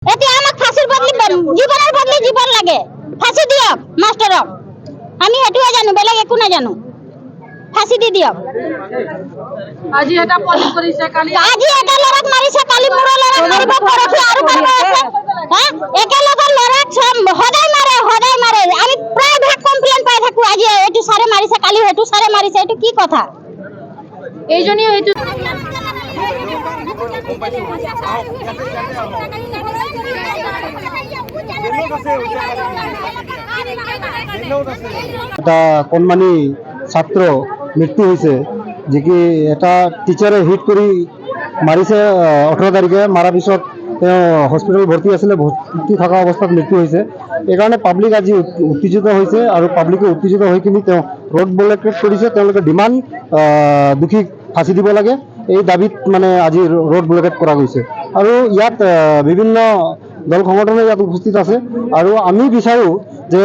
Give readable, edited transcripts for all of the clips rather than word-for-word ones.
এতিয়া আমাক ফাঁসির বদলি জীবনের বদলি জীবন লাগে। ফাঁসি দিয়ক মাস্টারক, আমি এটুয়ে জানো, বেলেগ একো না জানো। ফাঁসি দি দিয়ক। আজি এটা পলিস কৰিছে, কালি আজি এটা লৰাক মাৰিছে, কালি মোৰ লৰাক মাৰিব, পৰহি আৰু মাৰিব আছে। হ্যাঁ, একেলগে লৰাক সদায় মাৰে। আমি প্ৰায় ভাগ কমপ্লেইন পাই থাকো, আজি এইটো সাৰে মাৰিছে, কালি সেইটো সাৰে মাৰিছে। এইটো কি কথা? এইজনী হয়তো এটা কণমানি ছাত্র মৃত্যু হয়েছে, যে কি এটা টিচারে হিট করে মারিছে 18 তারিখে। মারার পিছত হসপিটাল ভর্তি আছিল, ভর্তি থাকা অবস্থাত মৃত্যু হয়েছে। এই কারণে পাব্লিক আজি উত্তেজিত হয়েছে আর পাব্লিকে উত্তেজিত হয়ে কিনি রোড ব্লকেট করেছে। ডিমান্ড দোষীক ফাঁসি দিব লাগে, এই দাবিত মানে আজি রোড ব্লকেট করা গৈছে। আৰু ইয়াত বিভিন্ন দল সংগঠনে ইয়াত উপস্থিত আছে। আৰু আমি বিচাৰো যে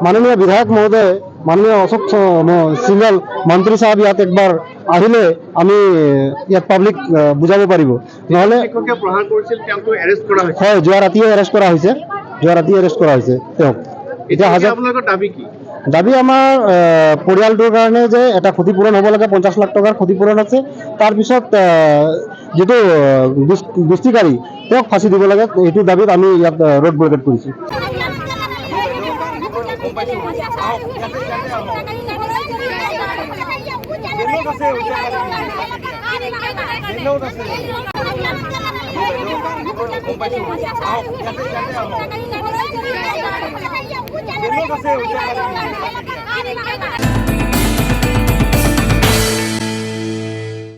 মাননীয় বিধায়ক মহোদয়, মাননীয় অশোক সিংহল মন্ত্ৰী সাহেব ইয়াত একবাৰ আহিলে আমি ইয়াত পাব্লিক বুজাব পাৰিব। নহলে হয়, যোৱা ৰাতিয়ে এৰেষ্ট কৰা হৈছে। তেওঁক এতিয়া দাবী আমাৰ পৰিয়ালটোৰ কাৰণে যে এটা ক্ষতিপূৰণ হ'ব লাগে, 50 লাখ টকাৰ ক্ষতিপূৰণ আছে। তাৰপিছত যিটো দুষ্টিকাৰী তেওঁক ফাঁচি দিব লাগে, এইটো দাবীত আমি ইয়াত ৰোড ব্লকেট কৰিছোঁ। আছে